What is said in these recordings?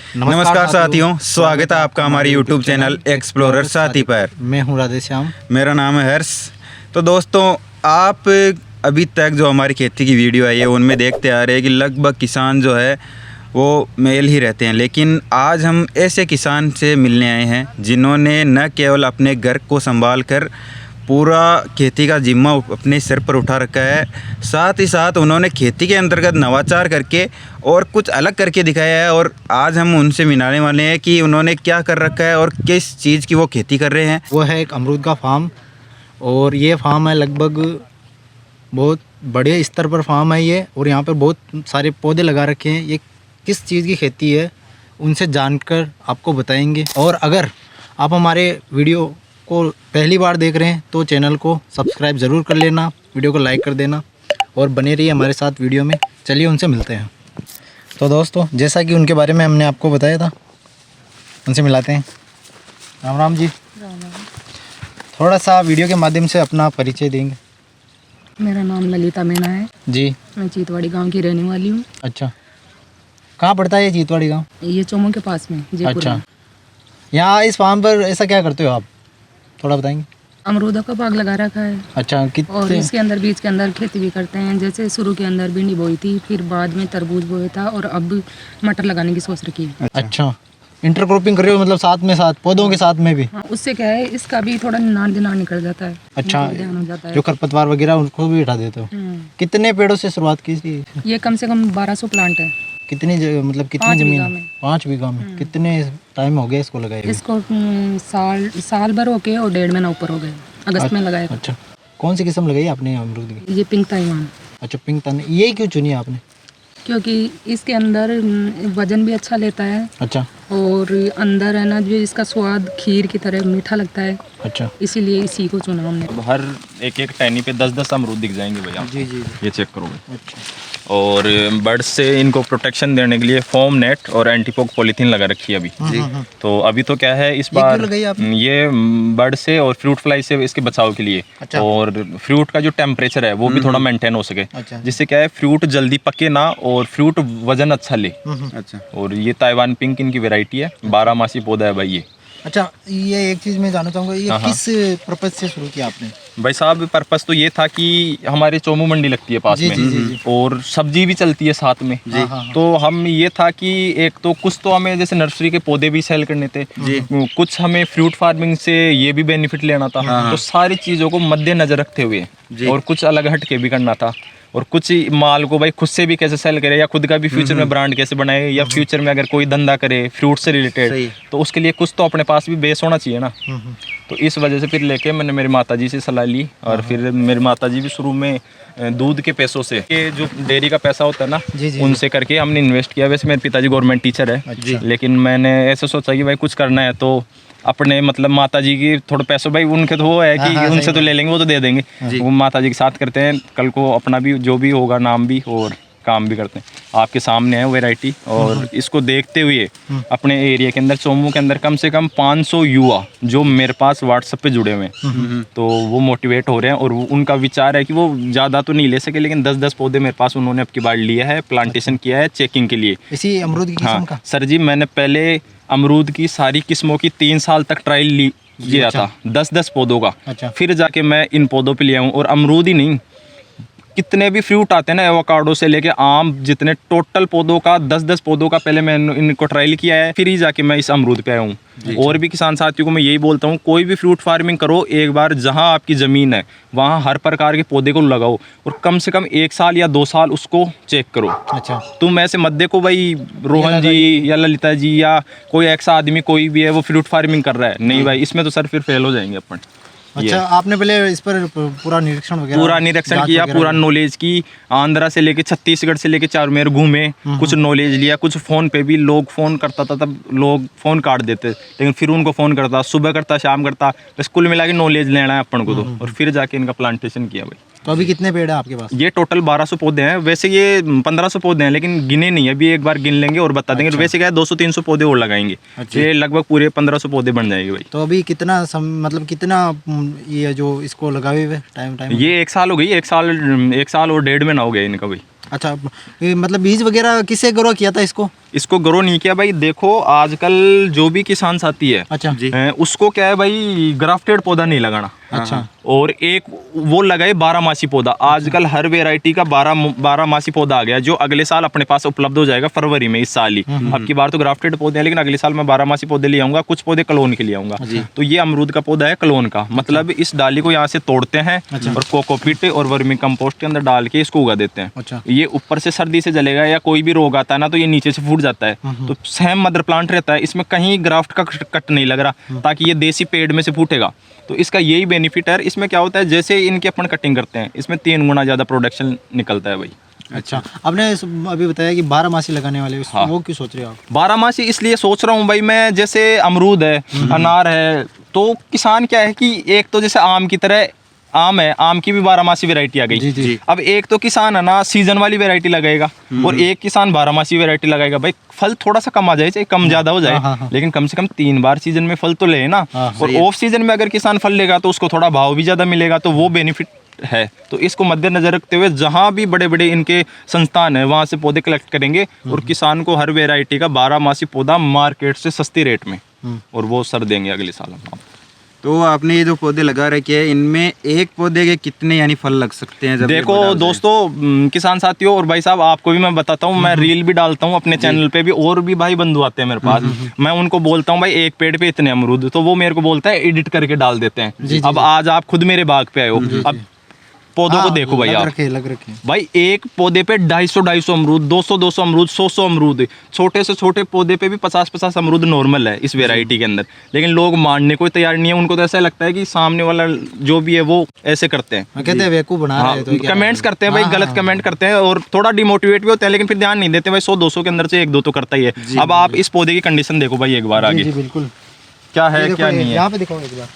नमस्कार साथियों, स्वागत है आपका हमारे YouTube चैनल एक्सप्लोरर साथी पर। मैं हूँ राधेश्याम। मेरा नाम है हर्ष। तो दोस्तों, आप अभी तक जो हमारी खेती की वीडियो आई है उनमें देखते आ रहे हैं कि लगभग किसान जो है वो मेल ही रहते हैं, लेकिन आज हम ऐसे किसान से मिलने आए हैं जिन्होंने न केवल अपने घर को संभाल कर पूरा खेती का जिम्मा अपने सिर पर उठा रखा है, साथ ही साथ उन्होंने खेती के अंतर्गत नवाचार करके और कुछ अलग करके दिखाया है। और आज हम उनसे मिलाने वाले हैं कि उन्होंने क्या कर रखा है और किस चीज़ की वो खेती कर रहे हैं। वो है एक अमरूद का फार्म, और ये फार्म है लगभग बहुत बड़े स्तर पर फार्म है ये, और यहाँ पर बहुत सारे पौधे लगा रखे हैं। ये किस चीज़ की खेती है उनसे जानकर आपको बताएंगे। और अगर आप हमारे वीडियो को पहली बार देख रहे हैं तो चैनल को सब्सक्राइब ज़रूर कर लेना, वीडियो को लाइक कर देना और बने रहिए हमारे साथ वीडियो में। चलिए उनसे मिलते हैं। तो दोस्तों, जैसा कि उनके बारे में हमने आपको बताया था, उनसे मिलाते हैं। राम राम जी। राम राम। थोड़ा सा वीडियो के माध्यम से अपना परिचय देंगे? मेरा नाम ललिता मीणा है जी। मैं चीतवाड़ी गांव की रहने वाली हूँ। अच्छा, कहाँ पड़ता है ये चीतवाड़ी गाँव? ये चोमो के पास में जयपुर अच्छा, में। यहाँ इस फार्म पर ऐसा क्या करते हो आप, थोड़ा बताएंगे? अमरूदों का बाग लगा रखा है, अच्छा, और कितने? इसके अंदर बीज के अंदर खेती भी करते हैं। जैसे शुरू के अंदर भिंडी बोई थी, फिर बाद में तरबूज बोया था, और अब मटर लगाने की सोच रखी है। अच्छा, इंटरक्रॉपिंग कर रहे हो, मतलब साथ पौधों के साथ में भी? हाँ, उससे क्या है, इसका भी थोड़ा निनाण निकल जाता है। अच्छा, ध्यान हो जाता है। जो खरपतवार वगैरह उनको भी हटा देते हो। कितने पेड़ों से शुरुआत की थी? ये कम से कम 1200 प्लांट है। कितनी मतलब कितनी 5 जमीन? बीघा में। 5 बीघा में। कितने टाइम हो गया इसको लगाए हुए? इसको साल भर हो के और 1.5 महीना ऊपर हो गए। अगस्त में लगाया था। अच्छा, कौन सी किस्म लगाई आपने अमरूद की? ये पिंक ताइवान। अच्छा, पिंक तान, ये क्यों चुनी आपने? क्योंकि इसके अंदर वजन भी अच्छा लेता है, अच्छा और अंदर है ना जो इसका स्वाद खीर की तरह मीठा लगता है, अच्छा। इसीलिए इसी को चुना हमने। अब हर एक एक टहनी पे 10-10 अमरूद दिख जाएंगे भैया। जी जी। ये चेक करोगे। अच्छा और बर्ड से इनको प्रोटेक्शन देने के लिए फोम नेट और एंटीपोक पॉलीथीन लगा रखी है अभी। तो अभी तो क्या है, इस बार क्यों लगाई आपने? ये बर्ड से और फ्रूट फ्लाई से इसके बचाव के लिए। अच्छा। और फ्रूट का जो टेम्परेचर है वो भी थोड़ा मेंटेन हो सके, अच्छा। जिससे क्या है फ्रूट जल्दी पके ना और फ्रूट वजन अच्छा ले। अच्छा। और ये ताइवान पिंक इनकी वेराइटी है, 12 मासी पौधा है भाई ये। अच्छा, ये एक चीज़ मैं जानना चाहूँगा, ये हाँ, किस पर्पज से शुरू किया आपने? भाई साहब, पर्पस तो ये था कि हमारे चोमू मंडी लगती है पास जी, में, जी, जी, जी। और सब्जी भी चलती है साथ में। हाँ, हाँ, हाँ। तो हम ये था कि एक तो कुछ तो हमें जैसे नर्सरी के पौधे भी सेल करने थे, कुछ हमें फ्रूट फार्मिंग से ये भी बेनिफिट लेना था। तो सारी चीज़ों को मद्देनजर रखते हुए और कुछ अलग हट के भी करना था, और कुछ माल को भाई खुद से भी कैसे सेल करे, या खुद का भी फ्यूचर में ब्रांड कैसे बनाए, या फ्यूचर में अगर कोई धंधा करे फ्रूट से रिलेटेड, तो उसके लिए कुछ तो अपने पास भी बेस होना चाहिए ना। तो इस वजह से फिर लेके मैंने मेरी माताजी से सलाह ली, और फिर मेरी माताजी भी शुरू में दूध के पैसों से, ये जो डेयरी का पैसा होता है ना, जी, जी, उनसे करके हमने इन्वेस्ट किया। वैसे मेरे पिताजी गवर्नमेंट टीचर है, लेकिन मैंने ऐसे सोचा कि भाई कुछ करना है तो अपने मतलब माताजी की थोड़ा पैसों, भाई उनके तो वो है कि हाँ, उनसे तो ले लेंगे, वो तो दे देंगे। वो माताजी के साथ करते हैं, कल को अपना भी जो भी होगा नाम भी और काम भी करते हैं। आपके सामने है वैरायटी, और इसको देखते हुए अपने एरिया के अंदर, चोमू के अंदर कम से कम 500 युवा जो मेरे पास व्हाट्सएप पे जुड़े हुए हैं, तो वो मोटिवेट हो रहे हैं। और उनका विचार है कि वो ज़्यादा तो नहीं ले सके, लेकिन 10-10 पौधे मेरे पास उन्होंने अब की बार लिया है, प्लांटेशन किया है चेकिंग के लिए। इसी अमरूद की किस्म हाँ का? सर जी, मैंने पहले अमरूद की सारी किस्मों की 3 साल तक ट्रायल ली किया था, 10-10 पौधों का। अच्छा। फिर जाके मैं इन पौधों पे लिया हूँ। और अमरूद ही नहीं, कितने भी फ्रूट आते हैं ना, एवोकाडो से लेके आम, जितने टोटल पौधों का 10-10 पौधों का पहले मैंने इनको ट्रायल किया है, फिर ही जाके मैं इस अमरूद पे आया हूँ। और भी किसान साथियों को मैं यही बोलता हूँ, कोई भी फ्रूट फार्मिंग करो, एक बार जहाँ आपकी ज़मीन है वहाँ हर प्रकार के पौधे को लगाओ, और कम से कम 1 साल या 2 साल उसको चेक करो। अच्छा। तुम ऐसे मत देखो भाई रोहन जी या ललिता जी या कोई एक्स आदमी कोई भी है वो फ्रूट फार्मिंग कर रहा है, नहीं भाई, इसमें तो सर फिर फेल हो जाएंगे अपन। अच्छा, आपने पहले इस पर पूरा निरीक्षण वगैरह? पूरा निरीक्षण किया, पूरा नॉलेज की, आंध्रा से लेके छत्तीसगढ़ से लेके चारमेर घूमे, कुछ नॉलेज लिया, कुछ फ़ोन पे भी लोग फ़ोन करता था, तब लोग फ़ोन काट देते, लेकिन फिर उनको फ़ोन करता, सुबह करता शाम करता, बस कुल मिला के नॉलेज लेना है अपन को तो, और फिर जाके इनका प्लांटेशन किया भाई। तो अभी कितने पेड़ है आपके पास? ये टोटल 1200 पौधे हैं, वैसे ये 1500 पौधे हैं, लेकिन गिने नहीं है, अभी एक बार गिन लेंगे और बता देंगे। वैसे क्या है, 200-300 पौधे और लगाएंगे, ये लगभग पूरे 1500 पौधे बन जाएंगे भाई। तो अभी कितना मतलब कितना ये जो इसको लगाए हुए टाइम? ये 1 साल हो गई, 1 साल और 1.5 महीना हो गया इनका भाई। अच्छा, ये मतलब बीज वगैरह किससे ग्रो किया था इसको? इसको ग्रो नहीं किया भाई। देखो आजकल जो भी किसान साथी है अच्छा जी, उसको क्या है भाई, ग्राफ्टेड पौधा नहीं लगाना। अच्छा और एक वो लगाए 12 पौधा। आजकल हर वेराइटी का 12 मासी पौधा आ गया, जो अगले साल अपने पास उपलब्ध हो जाएगा फरवरी में, इस साल ही। अब की बार तो ग्राफ्टेड पौधे हैं, लेकिन अगले साल मैं 12 पौधे ले आऊंगा, कुछ पौधे क्लोन के लिए आऊंगा। तो ये अमरूद का पौधा है क्लोन का, मतलब इस डाली को यहाँ से तोड़ते हैं और कोकोपीट और वर्मी कंपोस्ट के अंदर डाल के इसको उगा देते हैं। अच्छा, ये ऊपर से सर्दी से जलेगा या कोई भी रोग आता है ना, तो ये नीचे से फूट जाता है। तो सेम मदर प्लांट रहता है, इसमें कहीं ग्राफ्ट का कट नहीं लग रहा, ताकि ये देसी पेड़ में से फूटेगा। तो इसका यही बेनिफिट है। इसमें क्या होता है, जैसे इनकी अपन कटिंग करते हैं, इसमें 3 गुना ज़्यादा प्रोडक्शन निकलता है भाई। अच्छा, आपने अभी बताया कि 12 मासी लगाने वाले, हाँ। वो क्यों सोच रहे हो आप? 12 मासी इसलिए सोच रहा हूँ भाई मैं, जैसे अमरूद है, अनार है, तो किसान क्या है कि एक तो जैसे आम की तरह आम है, आम की भी 12 मासी वेराइटी आ गई। जी, जी। अब एक तो किसान है ना सीजन वाली वेराइटी लगाएगा और एक किसान 12 मासी वेराइटी लगाएगा। भाई फल थोड़ा सा कम आ जाए, चाहे कम ज्यादा हो जाए, हाँ, हाँ। लेकिन कम से कम 3 बार सीजन में फल तो ले ना। हाँ, और ऑफ सीजन में अगर किसान फल लेगा तो उसको थोड़ा भाव भी ज्यादा मिलेगा, तो वो बेनिफिट है। तो इसको मद्देनजर रखते हुए जहाँ भी बड़े बड़े इनके संस्थान है वहाँ से पौधे कलेक्ट करेंगे और किसान को हर वेराइटी का 12 मासी पौधा मार्केट से सस्ती रेट में, और वो सर देंगे अगले साल हम। तो आपने ये जो पौधे लगा रखे हैं, इनमें एक पौधे के कितने यानी फल लग सकते हैं? जब ये देखो बड़ा हो जाए? दोस्तों, किसान साथियों और भाई साहब, आपको भी मैं बताता हूँ, मैं रील भी डालता हूँ अपने चैनल पे भी, और भी भाई बंधु आते हैं मेरे पास। मैं उनको बोलता हूँ भाई एक पेड़ पे इतने अमरूद, तो वो मेरे को बोलता है एडिट करके डाल देते हैं। अब आज आप खुद मेरे बाग पे आए हो, अब पौधों को देखो भाई आप, लग रखे भाई एक पौधे पे 250 अमरूद, 200 अमरूद, 100 अमरूद। छोटे से छोटे पौधे पे भी 50 अमरूद नॉर्मल है इस वेराइटी के अंदर, लेकिन लोग मानने को तैयार नहीं है। उनको तो ऐसा लगता है कि सामने वाला जो भी है वो ऐसे करते हैं, कहते हैं बेवकूफ बना रहे हैं, तो क्या कमेंट्स करते हैं भाई, हाँ, गलत हाँ, कमेंट करते हैं और थोड़ा डिमोटिवेट भी होते हैं, लेकिन फिर ध्यान नहीं देते भाई। 100-200 के अंदर से 1-2 तो करता ही है। अब आप इस पौधे की कंडीशन देखो भाई एक बार जी, आगे, जी बिल्कुल, क्या है क्या नहीं है। यहाँ पे दिखाओ एक बार।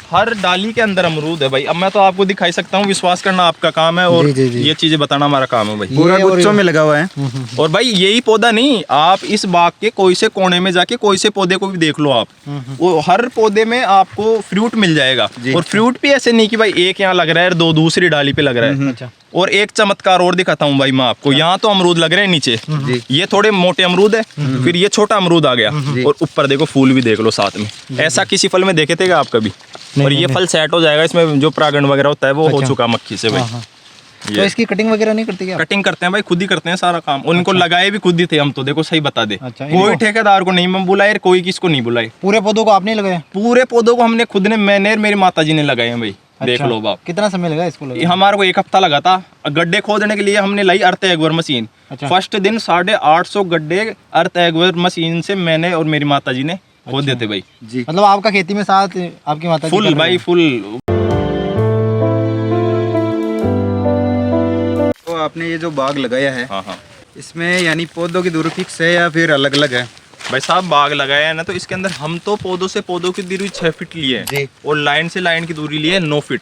हर डाली के अंदर अमरूद है भाई। अब मैं तो आपको दिखाई सकता हूँ, विश्वास करना आपका काम है और जी, जी। ये चीजें बताना हमारा काम है भाई। पूरा ये और गुच्छों में लगा हुआ है। और भाई यही पौधा नहीं, आप इस बाग के कोई से कोने में जाके कोई से पौधे को भी देख लो आप, वो हर पौधे में आपको फ्रूट मिल जाएगा। और फ्रूट भी ऐसे नहीं कि भाई एक यहाँ लग रहा है, 2 दूसरी डाली पे लग रहा है। अच्छा, और एक चमत्कार और दिखाता हूँ भाई मैं आपको, यहाँ तो अमरूद लग रहे हैं नीचे, ये थोड़े मोटे अमरूद है, फिर ये छोटा अमरूद आ गया, और ऊपर देखो फूल भी देख लो साथ में। ऐसा किसी फल में देखे थे क्या आप कभी? और ये फल सेट हो जाएगा, इसमें जो परागण वगैरह होता है वो हो चुका मक्खी से भाई। तो इसकी कटिंग वगैरह नहीं करती क्या? कटिंग करते हैं भाई, खुद ही करते हैं सारा काम। उनको लगाए भी खुद ही थे हम तो, देखो सही बता दे। अच्छा, कोई ठेकेदार को नहीं मैं बुलाए, कोई किसको नहीं बुलाए। पूरे पौधों को आपने लगाया? पूरे पौधों को हमने खुद ने, मैंने और मेरी माता जी ने लगाए हैं भाई। देख लो बाप, कितना समय लगा इसको लगाने? हमारे को 1 हफ्ता लगा था। गड्ढे खोदने के लिए हमने लाई अर्थ एगवर मशीन। अच्छा। फर्स्ट दिन 850 गड्ढे अर्थ एगवर मशीन से मैंने और मेरी माता जी ने खोद देते भाई। जी, मतलब आपका खेती में साथ आपकी माता जी फुल कर रहे भाई हैं? फुल। तो आपने ये जो बाग लगाया है, हाँ हाँ इसमें यानी पौधों की दूरी फिक्स है या फिर अलग अलग है? भाई साहब, बाग लगाया है ना, तो इसके अंदर हम तो पौधों से पौधों की दूरी 6 फीट लिए जी। है और लाइन से लाइन की दूरी लिए 9 फीट।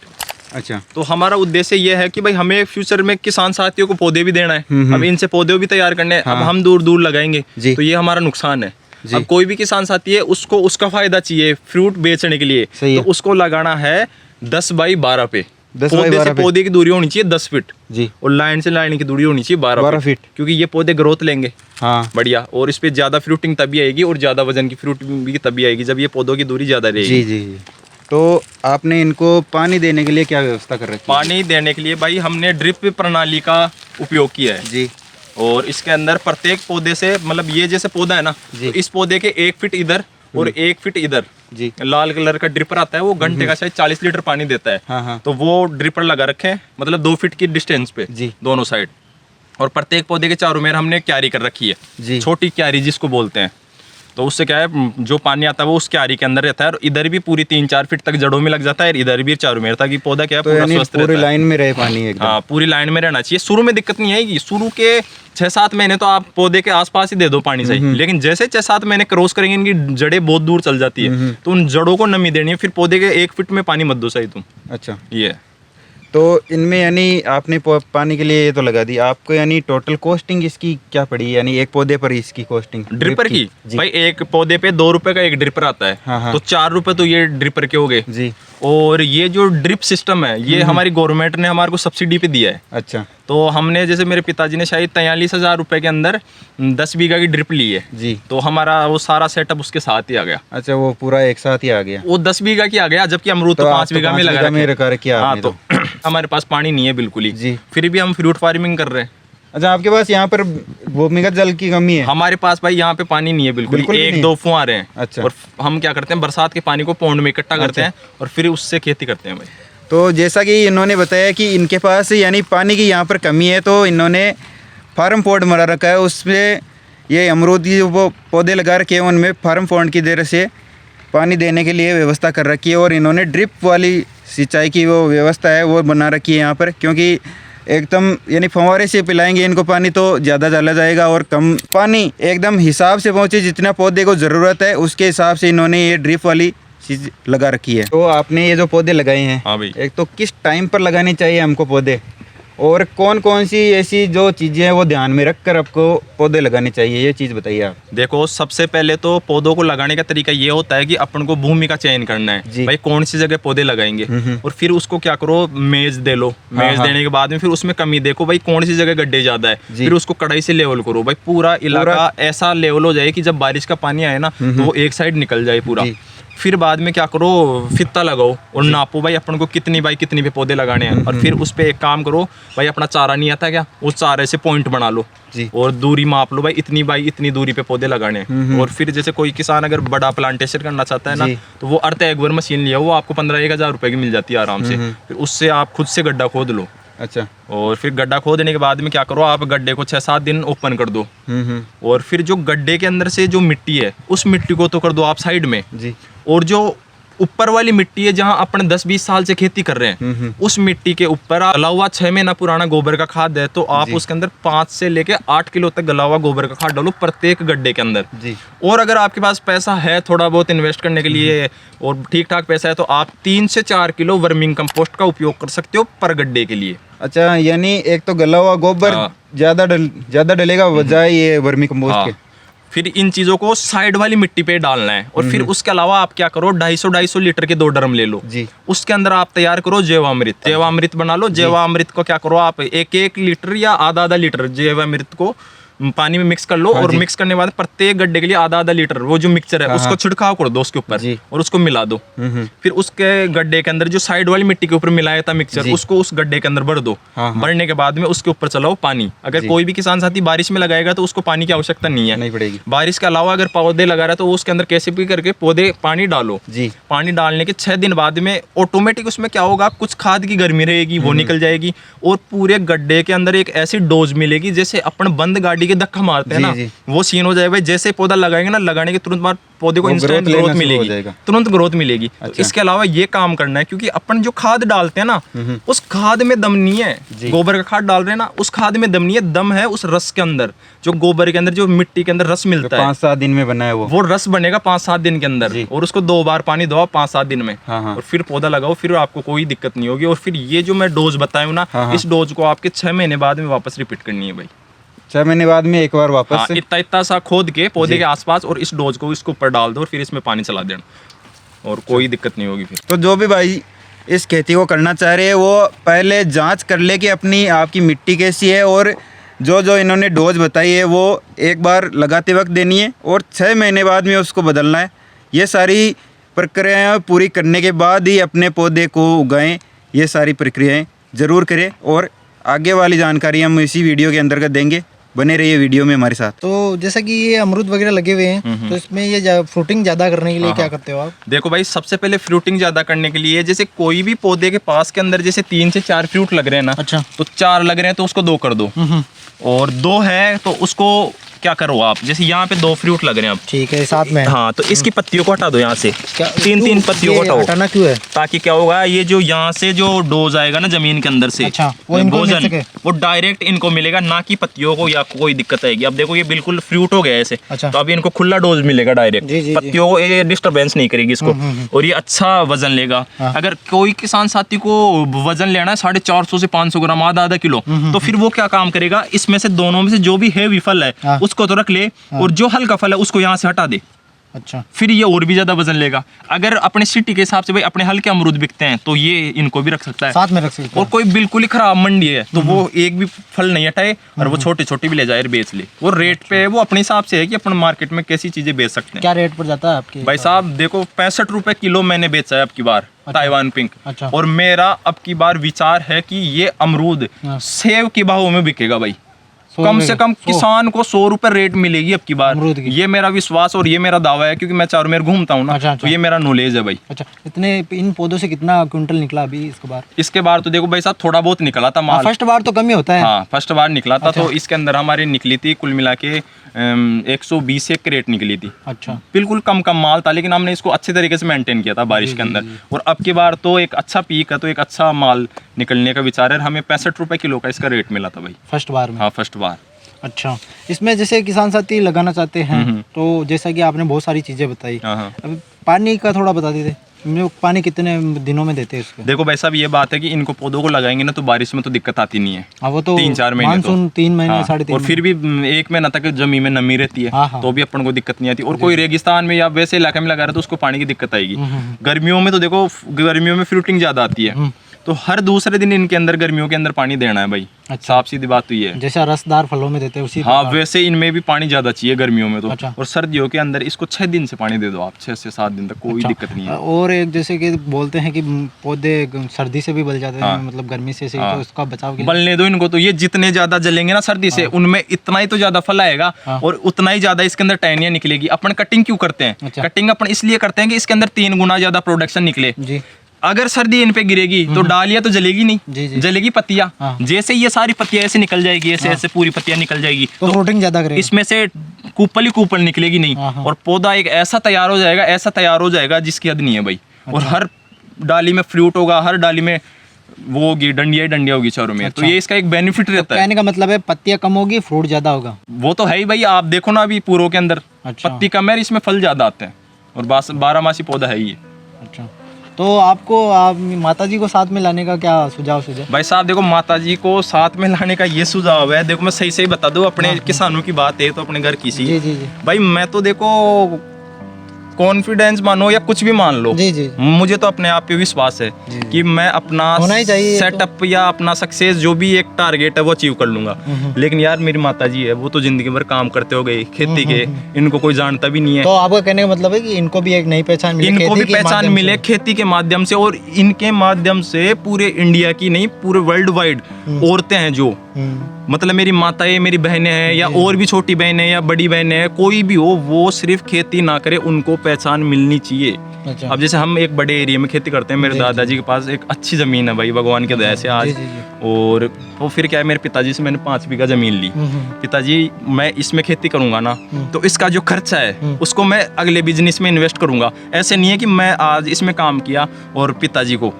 अच्छा, तो हमारा उद्देश्य ये है कि भाई हमें फ्यूचर में किसान साथियों को पौधे भी देना है, अब इनसे पौधे भी तैयार करने हैं। अब हम दूर दूर लगाएंगे जी। तो ये हमारा नुकसान है। जी। अब कोई भी किसान साथी है, उसको उसका फायदा चाहिए फ्रूट बेचने के लिए, सही है। तो उसको लगाना है 10 बाई 12 पे। 10 बाई पौधे 12 से पे। पौधे की दूरी होनी चाहिए 10 फीट, जी, और लाइन से लाइन की दूरी होनी चाहिए 12 फीट। क्योंकि ये पौधे ग्रोथ लेंगे हाँ, बढ़िया, और इस पे ज्यादा फ्रूटिंग तभी आएगी और ज्यादा वजन की फ्रूट भी तभी आएगी जब ये पौधों की दूरी ज्यादा रहेगी। जी जी जी। तो आपने इनको पानी देने के लिए क्या व्यवस्था कर रखी है? पानी देने के लिए भाई हमने ड्रिप प्रणाली का उपयोग किया है। जी, और इसके अंदर प्रत्येक पौधे से, मतलब ये जैसे पौधा है ना, तो इस पौधे के 1 फीट इधर और 1 फीट इधर जी, लाल कलर का ड्रिपर आता है, वो घंटे का शायद 40 लीटर पानी देता है। हाँ हाँ, तो वो ड्रिपर लगा रखे हैं, मतलब 2 फीट की डिस्टेंस पे जी, दोनों साइड। और प्रत्येक पौधे के चारों में हमने क्यारी कर रखी है, जी, छोटी क्यारी जिसको बोलते हैं। तो उससे क्या है, जो पानी आता है वो उस क्यारी के अंदर रहता है, और इधर भी पूरी 3-4 फीट तक जड़ों में लग जाता है, इधर भी चारों में, ताकि पौधा क्या है तो पूरा यानी स्वस्थ पूरी रहता है। लाइन में रहे पानी एकदम। हाँ, पूरी लाइन में रहना चाहिए। शुरू में दिक्कत नहीं आएगी, शुरू के 6-7 महीने तो आप पौधे के आसपास ही दे दो पानी सही, लेकिन जैसे 6-7 महीने क्रॉस करेंगे इनकी जड़ें बहुत दूर चल जाती है, तो उन जड़ों को नमी देनी है। फिर पौधे के 1 फीट में पानी मत दो सही तुम। अच्छा, ये तो इनमें यानी आपने पानी के लिए ये तो लगा दी, आपको यानी टोटल कॉस्टिंग इसकी क्या पड़ी, यानी एक पौधे पर इसकी कॉस्टिंग ड्रिपर की जी। भाई एक पौधे पे 2 रुपए का एक ड्रिपर आता है। हाँ, हाँ। तो 4 रुपए तो ये ड्रिपर के हो गए जी। और ये जो ड्रिप सिस्टम है ये हमारी गवर्नमेंट ने हमारे को सब्सिडी पे दिया है। अच्छा तो हमने जैसे मेरे पिताजी ने शायद 43,000 रुपए के अंदर 10 बीघा की ड्रिप ली है। जी। तो हमारा वो सारा सेटअप उसके साथ ही आ गया। अच्छा, वो पूरा एक साथ ही आ गया। वो 10 बीघा की आ गया, जबकि अमरूद तो 5 बीघा में लगा रखा। हाँ, तो हमारे पास पानी नहीं है बिल्कुल ही, जी। फिर भी हम फ्रूट फार्मिंग कर रहे हैं। अच्छा, आपके पास यहाँ पर भूमिगत जल की कमी है? हमारे पास भाई यहाँ पे पानी नहीं है बिल्कुल बिल्कुल भी एक नहीं। 2 फुहारे हैं। अच्छा। और हम क्या करते हैं, बरसात के पानी को पौंड में इकट्ठा करते हैं और फिर उससे खेती करते हैं भाई। तो जैसा कि इन्होंने बताया कि इनके पास यानी पानी की यहाँ पर कमी है, तो इन्होंने फार्म पॉट मरा रखा है, उसमें ये अमरूद की वो पौधे लगा रखे हैं, उनमें फार्म पॉट की देर से पानी देने के लिए व्यवस्था कर रखी है। और इन्होंने ड्रिप वाली सिंचाई की वो व्यवस्था है वो बना रखी है यहाँ पर, क्योंकि एकदम यानी फंवारे से पिलाएंगे इनको पानी तो ज़्यादा चला जाएगा और कम पानी एकदम हिसाब से पहुँचे, जितना पौधे को ज़रूरत है उसके हिसाब से इन्होंने ये ड्रिप वाली चीज़ लगा रखी है। तो आपने ये जो पौधे लगाए हैं, हाँ भाई। एक तो किस टाइम पर लगानी चाहिए हमको पौधे, और कौन कौन सी ऐसी जो चीज़ें हैं वो ध्यान में रखकर आपको पौधे लगाने चाहिए, ये चीज़ बताइए आप। देखो, सबसे पहले तो पौधों को लगाने का तरीका ये होता है कि अपन को भूमि का चयन करना है भाई, कौन सी जगह पौधे लगाएंगे। और फिर उसको क्या करो, मेज दे लो। मेज देने के बाद में फिर उसमें कमी देखो भाई, कौन सी जगह गड्ढे ज्यादा है, फिर उसको कढ़ाई से लेवल करो भाई, पूरा इलाका ऐसा लेवल हो जाए कि जब बारिश का पानी आए ना तो वो एक साइड निकल जाए पूरा। फिर बाद में क्या करो, फित्ता लगाओ और नापो भाई अपन को कितनी बाई कितनी पे पौधे लगाने हैं। और फिर उस पे एक काम करो भाई, अपना चारा नहीं आता क्या, उस चारे से पॉइंट बना लो और दूरी माप लो भाई, इतनी बाई इतनी दूरी पे पौधे लगाने हैं। और फिर जैसे कोई किसान अगर बड़ा प्लांटेशन करना चाहता है ना, तो वो अर्थ एगवर मशीन लिया, वो आपको 15-1 हज़ार रुपए की मिल जाती है आराम से। फिर उससे आप खुद से गड्ढा खोद लो। अच्छा। और फिर गड्ढा खोदने के बाद में क्या करो, आप गड्ढे को 6-7 दिन ओपन कर दो। और फिर जो गड्ढे के अंदर से जो मिट्टी है उस मिट्टी को तो कर दो आप साइड में जी। और जो ऊपर वाली मिट्टी है जहां अपन 10-20 साल से खेती कर रहे हैं, उस मिट्टी के ऊपर गला हुआ 6 महीना पुराना गोबर का खाद है, तो आप उसके अंदर 5 से लेके 8 किलो तक गला हुआ गोबर का खाद डालो प्रत्येक गड्ढे के अंदर जी। और अगर आपके पास पैसा है थोड़ा बहुत इन्वेस्ट करने के लिए और ठीक ठाक पैसा है, तो आप 3 से 4 किलो वर्मिंग कंपोस्ट का उपयोग कर सकते हो पर गड्ढे के लिए। अच्छा, यानी एक तो गला हुआ गोबर ज्यादा डलेगा बजाय ये वर्मी कंपोस्ट के। फिर इन चीज़ों को साइड वाली मिट्टी पे डालना है। और फिर उसके अलावा आप क्या करो, 250 लीटर के 2 ड्रम ले लो जी। उसके अंदर आप तैयार करो जैवामृत बना लो। जैवामृत को क्या करो, आप 1-1 लीटर या आधा लीटर जैवामृत को पानी में मिक्स कर लो। और मिक्स करने के बाद प्रत्येक गड्ढे के लिए आधा लीटर वो जो मिक्सचर है उसको छिड़काव कर दो उसके ऊपर और उसको मिला दो। फिर उसके गड्ढे के अंदर जो साइड वाली मिट्टी के ऊपर मिलाया था मिक्सचर, उसको उस गड्ढे के अंदर भर दो। भरने के बाद में उसके ऊपर चलाओ पानी। अगर कोई भी किसान साथी बारिश में लगाएगा तो उसको पानी की आवश्यकता नहीं पड़ेगी। बारिश के अलावा अगर पौधे लगा रहा है तो उसके अंदर कैसे भी करके पौधे पानी डालो जी। पानी डालने के 6 दिन बाद में ऑटोमेटिक उसमें क्या होगा, कुछ खाद की गर्मी रहेगी वो निकल जाएगी और पूरे गड्ढे के अंदर एक ऐसी डोज मिलेगी जैसे अपन बंद गाड़ी के धक्का मारते हैं ना, वो सीन हो जाएगा। जैसे पौधा लगाएंगे ना, लगाने के तुरंत बाद पौधे को इंस्टेंट ग्रोथ मिलेगी, तुरंत ग्रोथ मिलेगी। अच्छा। तो इसके अलावा ये काम करना है, क्योंकि अपन जो खाद डालते हैं ना उस खाद में दम नहीं है। गोबर का खाद डाल रहे हैं ना, उस खाद में दम नहीं है, दम है उस रस के अंदर। जो गोबर के अंदर जो मिट्टी के अंदर रस मिलता है 5-7 दिन में बना है वो रस बनेगा 5-7 दिन के अंदर। और उसको 2 बार पानी दो 5-7 दिन में। और फिर पौधा लगाओ, फिर आपको कोई दिक्कत नहीं होगी। और फिर ये जो मैं डोज बताया ना, इस डोज को आपके 6 महीने बाद में वापस रिपीट करनी है भाई। 6 महीने बाद में एक बार वापस से इतना सा खोद के पौधे के आसपास और इस डोज को इसके ऊपर डाल दो और फिर इसमें पानी चला देना और कोई दिक्कत नहीं होगी फिर। तो जो भी भाई इस खेती को करना चाह रहे हैं वो पहले जांच कर ले कि अपनी आपकी मिट्टी कैसी है और जो इन्होंने डोज बताई है वो एक बार लगाते वक्त देनी है और 6 महीने बाद में उसको बदलना है। ये सारी प्रक्रियाएँ पूरी करने के बाद ही अपने पौधे को उगाएं। ये सारी प्रक्रियाएँ ज़रूर करें और आगे वाली जानकारी हम इसी वीडियो के अंतर्गत देंगे। बने रहिए वीडियो में हमारे साथ। तो जैसा कि ये अमरूद वगैरह लगे हुए हैं, तो इसमें ये फ्रूटिंग ज़्यादा करने के लिए क्या करते हो आप? देखो भाई, सबसे पहले फ्रूटिंग ज़्यादा करने के लिए जैसे कोई भी पौधे के पास के अंदर जैसे 3 से 4 फ्रूट लग रहे हैं ना, अच्छा, तो 4 लग रहे हैं तो उसको 2 कर दो और 2 है तो उसको क्या करो आप, जैसे यहाँ पे 2 फ्रूट लग रहे हैं अब, ठीक है, साथ में हाँ, तो इसकी पत्तियों को हटा दो यहाँ से, क्या 3 पत्तियों को हटाओ, हटाना क्यों है? ताकि क्या होगा, ये जो यहाँ से जो डोज आएगा ना जमीन के अंदर से, अच्छा, वो इनको मिल भोजन, सके। वो डायरेक्ट इनको मिलेगा, ना कि पत्तियों को या कोई दिक्कत आएगी। अब देखो ये बिल्कुल फ्रूट हो गया ऐसे, अच्छा। तो अभी इनको खुला डोज मिलेगा डायरेक्ट, जी, जी, पत्तियों को ये डिस्टर्बेंस नहीं करेगी इसको, और ये अच्छा वजन लेगा। हाँ। अगर कोई किसान साथी को वजन लेना है 450 से 500 ग्राम, आधा किलो, तो फिर वो क्या काम करेगा, इसमें से दोनों में से जो भी हैवी फल है हाँ। उसको तो रख ले, और जो हल्का फल है उसको यहाँ से हटा दे, अच्छा, फिर ये और भी ज्यादा वजन लेगा। अगर अपने सिटी के हिसाब से भाई अपने हल्के अमरूद बिकते हैं तो ये इनको भी रख सकता है, साथ में रख सकते और हैं। कोई बिल्कुल ही खराब मंडी है तो वो एक भी फल नहीं हटाए और वो छोटे छोटे भी ले जाए और बेच ले। वो रेट पे है, वो अपने हिसाब से है कि अपन मार्केट में कैसी चीजें बेच सकते हैं। क्या रेट पर जाता है आपकी? भाई साहब देखो 65 रुपए किलो मैंने बेचा है अब की बार ताइवान पिंक, अच्छा। और मेरा अब की बार विचार है कि ये अमरूद हाँ। सेव के भाव में बिकेगा भाई, 100 कम रुपए से का? कम 100? किसान को 100 रुपए रेट मिलेगी अब की बार, अमरूद की? ये मेरा विश्वास और ये मेरा दावा है, क्योंकि मैं चारों मेर घूमता हूँ ना, अच्छा, तो अच्छा। ये मेरा नॉलेज है भाई। अच्छा, इतने इन पौधों से कितना क्विंटल निकला अभी इसके बार? इसके बार तो देखो भाई साहब थोड़ा बहुत निकला था माल, फर्स्ट बार तो कम ही होता है। हाँ फर्स्ट बार निकला था। अच्छा। तो इसके अंदर हमारी निकली थी कुल मिला के 120 एक क्रेट निकली थी, अच्छा, बिल्कुल कम कम माल था, लेकिन हमने इसको अच्छे तरीके से मेंटेन किया था बारिश के अंदर, और अब की बार तो एक अच्छा पीक है, तो एक अच्छा माल निकलने का विचार है। हमें 65 रुपए किलो का इसका रेट मिला था भाई, फर्स्ट बार में। हाँ फर्स्ट बार। अच्छा, इसमें जैसे किसान साथी लगाना चाहते हैं तो जैसा कि आपने बहुत सारी चीज़ें बताई, हाँ हाँ। अब पानी का थोड़ा बता दीजिए, पानी कितने दिनों में देते हैं इसको? देखो भाई साहब ये बात है कि इनको पौधों को लगाएंगे ना तो बारिश में तो दिक्कत आती नहीं है, हाँ वो तो 3-4 महीने मानसून 3 महीने हाँ, 3.5 और फिर भी 1 महीना तक जमीन में नमी रहती हाँ, है, हाँ। तो भी अपन को दिक्कत नहीं आती। और कोई रेगिस्तान में या वैसे इलाके में लगा रहे तो उसको पानी की दिक्कत आएगी। गर्मियों में तो देखो गर्मियों में फ्रूटिंग ज्यादा आती है, तो हर दूसरे दिन इनके अंदर गर्मियों के अंदर पानी देना है भाई। अच्छा। साफ सीधी बात तो ये है। जैसा रसदार फलों में देते हैं उसी हाँ प्रकार। वैसे इनमें भी पानी ज्यादा चाहिए गर्मियों में तो। अच्छा। और सर्दियों के अंदर इसको 6 दिन से पानी दे दो आप, 6 से 7 दिन तक कोई अच्छा। दिक्कत नहीं है। और एक जैसे कि बोलते हैं कि पौधे सर्दी से भी बल जाते हैं, हाँ। मतलब गर्मी से हाँ। तो उसका बचाव के लिए बलने दो इनको, तो ये जितने ज्यादा जलेंगे ना सर्दी से उनमें इतना ही तो ज्यादा फल आएगा, हाँ। और उतना ही ज्यादा इसके अंदर टहनियां निकलेगी। अपन कटिंग क्यों करते हैं? अच्छा। कटिंग अपन इसलिए करते हैं कि इसके अंदर 3 गुना ज्यादा प्रोडक्शन निकले। जी, अगर सर्दी इन पे गिरेगी तो डालियां तो जलेगी नहीं, जी, जी। जलेगी पत्तियां। हाँ। जैसे ये सारी पत्तियां ऐसे निकल जाएगी, ऐसे ऐसे पूरी पत्तियां निकल जाएगी, तो फ्रूटिंग ज़्यादा करेगा। इसमें से कूपल ही कूपल निकलेगी नहीं, हाँ, हाँ। और पौधा एक ऐसा तैयार हो जाएगा जिसकी हद नहीं है भाई। और हर डाली में फ्रूट होगा, हर डाली में वो होगी, डंडिया ही डंडिया होगी चारों में। तो अच्छा। ये इसका एक बेनिफिट रहता है। कहने का मतलब है पत्तियां कम होगी, फ्रूट ज़्यादा होगा। वो तो है ही भाई, आप देखो ना अभी पूरों के अंदर अच्छा। पत्ती कम है, इसमें फल ज्यादा आते हैं, और 12 पौधा है ये। अच्छा, तो आपको आप माता जी को साथ में लाने का क्या सुझाव? भाई साहब देखो माता जी को साथ में लाने का ये सुझाव है, देखो मैं सही सही बता दूं, अपने किसानों की बात है तो अपने घर की सी। जी जी जी भाई मैं तो देखो कॉन्फिडेंस मानो या कुछ भी मान लो, जी जी मुझे तो अपने आप पे विश्वास है जी। कि मैं अपना होना ही चाहिए ये तो। सेटअप या अपना सक्सेस जो भी एक टारगेट है वो अचीव कर लूंगा। लेकिन यार मेरी माता जी है, वो तो जिंदगी भर काम करते हो गए खेती के, इनको कोई जानता भी नहीं है। तो आपका कहने का मतलब है कि इनको भी एक नई पहचान मिले, इनको भी खेती के पहचान माध्यम मिले से। खेती के माध्यम से, और इनके माध्यम से पूरे इंडिया की नहीं पूरे वर्ल्ड वाइड औरतें हैं जो, मतलब मेरी माताएं, मेरी बहनें हैं, या और भी छोटी बहनें या बड़ी बहनें हैं, कोई भी हो, वो सिर्फ खेती ना करे, उनको पहचान मिलनी चाहिए। अच्छा। अब जैसे हम एक बड़े एरिया में खेती करते हैं, मेरे दादाजी के पास एक अच्छी जमीन है भाई, भगवान के दया से आज। जी, जी, जी। और वो फिर क्या है, मेरे पिताजी से मैंने 5 बीघा जमीन ली। पिताजी मैं इसमें खेती करूंगा ना तो इसका जो खर्चा है उसको मैं अगले बिजनेस में इन्वेस्ट करूंगा। ऐसे नहीं है कि मैं आज इसमें काम किया और पिताजी को,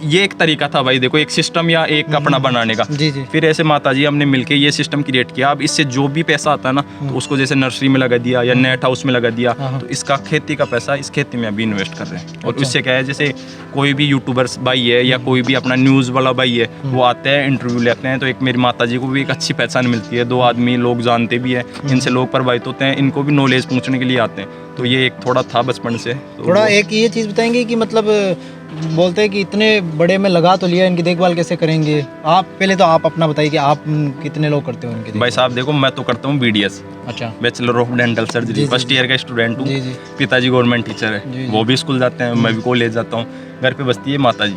ये एक तरीका था भाई, देखो एक सिस्टम या एक अपना बनाने का। जी जी फिर ऐसे माताजी हमने मिलके ये सिस्टम क्रिएट किया। अब इससे जो भी पैसा आता है ना तो उसको जैसे नर्सरी में लगा दिया या नेट हाउस में लगा दिया, तो इसका खेती का पैसा इस खेती में अभी इन्वेस्ट कर रहे हैं। और उससे क्या है, जैसे कोई भी यूट्यूबर्स भाई है या कोई भी अपना न्यूज़ वाला भाई है, वो आते हैं इंटरव्यू लेते हैं, तो एक मेरी माताजी को भी एक अच्छी पहचान मिलती है। 2 आदमी लोग जानते भी हैं, इनसे लोग प्रभावित होते हैं, इनको भी नॉलेज पूछने के लिए आते हैं। तो ये एक थोड़ा था बचपन से। तो थोड़ा एक ये चीज़ बताएंगे कि मतलब बोलते हैं कि इतने बड़े में लगा तो लिया, इनकी देखभाल कैसे करेंगे आप? पहले तो आप अपना बताइए कि आप कितने लोग करते हो इनकी देखभाल? भाई साहब देखो मैं तो करता हूँ BDS, अच्छा, bachelor of dental surgery, first year का स्टूडेंट हूँ। जी जी पिताजी गवर्नमेंट टीचर है, जी, जी। वो भी स्कूल जाते हैं, मैं भी कॉलेज जाता हूँ। घर पे बसती है माता जी।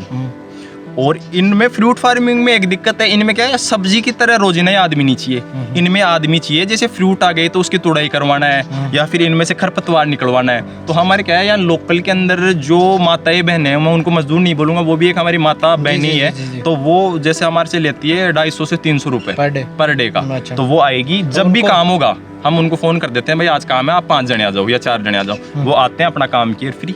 और इनमें फ्रूट फार्मिंग में एक दिक्कत है, इनमें क्या है, सब्जी की तरह रोजाना ही आदमी नहीं चाहिए, इनमें आदमी चाहिए। जैसे फ्रूट आ गए तो उसकी तुड़ाई करवाना है या फिर इनमें से खरपतवार निकलवाना है। तो हमारे क्या है, यहाँ लोकल के अंदर जो माताएं बहनें हैं, मैं उनको मजदूर नहीं बोलूंगा, वो भी एक हमारी माता बहन ही है। तो वो जैसे हमारे से लेती है 250 से 300 रुपए पर डे का। अच्छा। तो वो आएगी, जब भी काम होगा हम उनको फोन कर देते हैं, भाई आज काम है, आप 5 जने आ जाओ या 4 जने आ जाओ। वो आते हैं, अपना काम किए फ्री,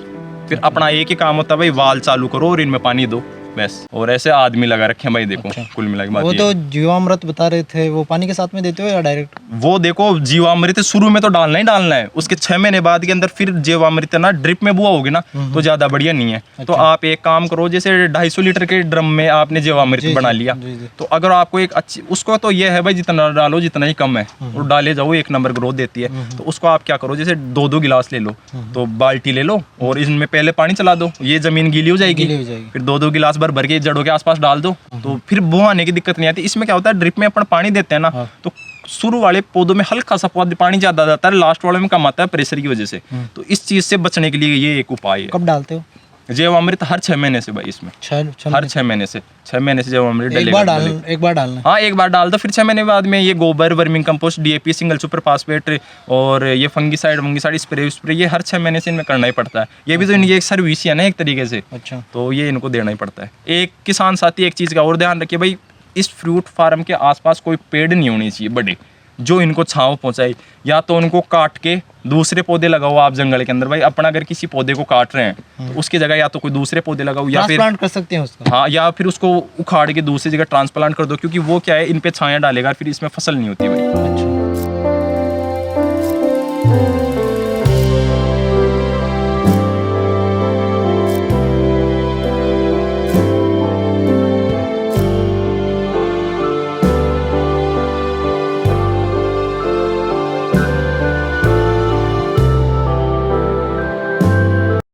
फिर अपना एक ही काम होता है, भाई वाल चालू करो और इनमें पानी दो बस। और ऐसे आदमी लगा रखे हैं भाई, देखो कुल मिला के बात वो ये तो है। जीवामृत बता रहे थे, वो पानी के साथ में देते हो या डायरेक्ट? वो देखो जीवामृत शुरू में तो डालना ही डालना है, उसके 6 महीने बाद के अंदर फिर जीवामृत ना ड्रिप में बुआ होगी ना तो ज्यादा बढ़िया नहीं है। तो आप एक काम करो, जैसे 250 लीटर के ड्रम में आपने जीवामृत बना लिया, तो अगर आपको एक अच्छी, उसको तो ये है भाई जितना डालो जितना ही कम है और डाले जाओ, 1 नंबर ग्रोथ देती है। तो उसको आप क्या करो, जैसे 2-2 गिलास ले लो, तो बाल्टी ले लो और इसमें पहले पानी चला दो, ये जमीन गीली हो जाएगी, फिर 2-2 गिलास भर भर के जड़ों के आसपास डाल दो, तो फिर बुआने की दिक्कत नहीं आती। इसमें क्या होता है, ड्रिप में अपन पानी देते हैं ना, तो शुरू वाले पौधों में हल्का सा पानी ज्यादा आ जाता है, लास्ट वाले में कम आता है प्रेशर की वजह से। तो इस चीज से बचने के लिए ये एक उपाय है। कब डालते हो? जीवामृत हर 6 महीने से भाई, इसमें हर 6 महीने से 6 महीने से जीवामृत एक बार डालना। हाँ, एक बार डाल दो, फिर 6 महीने बाद में ये गोबर, worming compost, DAP, single super phosphate और ये फंगीसाइड स्प्रे ये हर 6 महीने से इनमें करना ही पड़ता है। ये भी तो इनकी एक सर्विस है ना एक तरीके से। अच्छा। तो ये इनको देना ही पड़ता है। एक किसान साथी एक चीज़ का और ध्यान रखिए भाई, इस फ्रूट फार्म के आसपास कोई पेड़ नहीं होने चाहिए बड़े, जो इनको छांव पहुंचाए। या तो उनको काट के दूसरे पौधे लगाओ आप जंगल के अंदर, भाई अपना अगर किसी पौधे को काट रहे हैं तो उसकी जगह या तो कोई दूसरे पौधे लगाओ या फिर ट्रांसप्लांट कर सकते हैं उसको। हाँ, या फिर उसको उखाड़ के दूसरी जगह ट्रांसप्लांट कर दो, क्योंकि वो क्या है, इन पे छाया डालेगा, फिर इसमें फसल नहीं होती भाई। अच्छा।